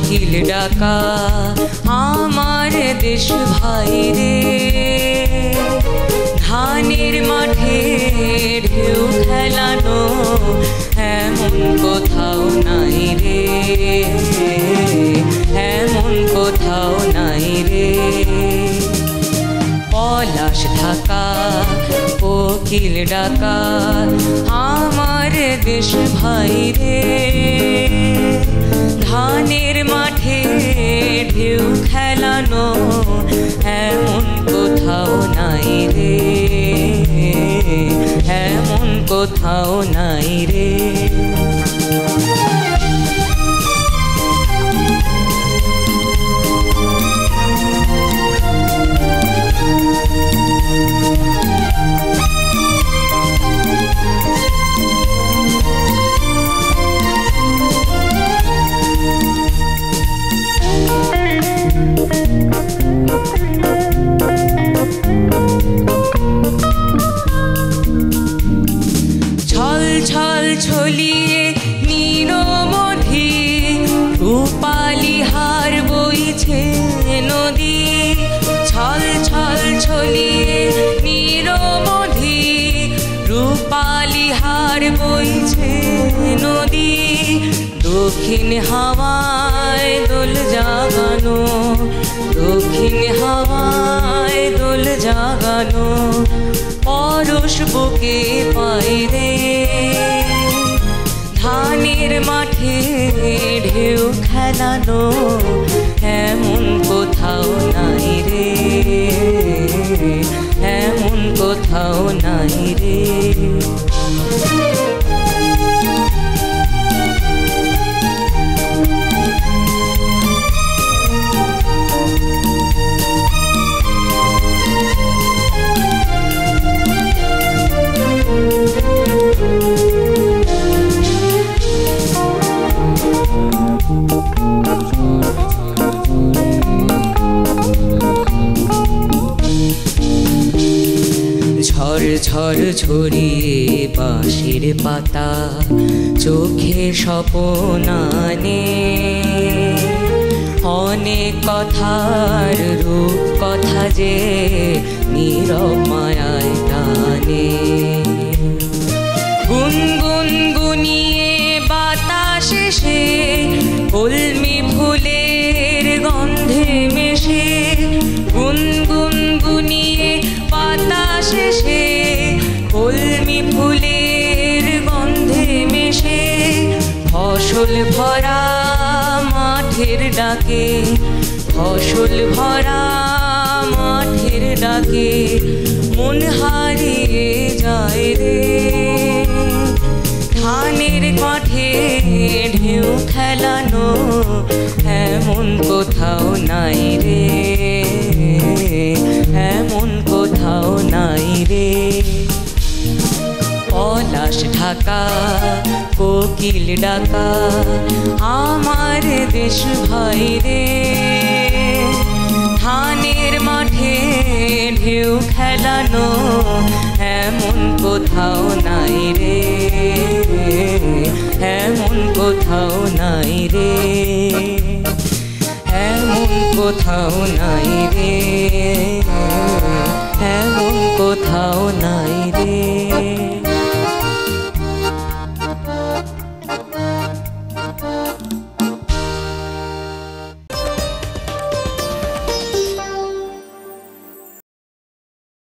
কোকিল ডাকা আমার দেশ ভাই রে, ধানের মাঠে ঢেউ খেলানো এমন কোথাও নাই রে, এমন কোথাও নাই রে। পলাশ ঢাকা কোকিল ডাকা আমার দেশ ভাই রে, ধানের মাঠে ঢেউ খেলানো এমন কোথাও নাই রে, এমন কোথাও নাই রে। ছল ছল ছলিয়ে নীরমধি রূপালি হার বইছে নদী, ছল ছল ছলিয়ে নীরমধি রূপালি হার বইছে নদী। দক্ষিণ হাওয়ায় দোল জাগানো, দক্ষিণ হাওয়ায় দোল জাগানো পরশ বুকে পাই রে, ধানের মাঠে ঢেউ খেলানো এমন কোথাও নাই রে, এমন কোথাও নাই রে। ঝড় ঝড় ছড়িয়ে বাঁশের পাতা চোখে স্বপ্ন আনে, অনেক কথার রূপ কথা যে নীরব মায়ায় টানে। গুনগুন গুনিয়ে বাতাস এসে কলমি ফুলের গন্ধে মেশে, গুনগুন গুনিয়ে বাতাস এসে কলমি ফুলের গন্ধে মেশে। ফসল ভরা মাঠের ডাকে, ফসল ভরা মাঠের ডাকে মন হারিয়ে যায় রে, ধানের মাঠে ঢেউ খেলানো এমন কোথাও নাই রে, এমন কোথাও নাই রে। পলাশ ঢাকা কোকিল ডাকা আমার দেশ ভাই রে, ধানের মাঠে ঢেউ খেলানো এমন কোথাও নাই রে, এমন কোথাও নাই রে, এমন কোথাও নাই রে, এমন কোথাও নাই রে।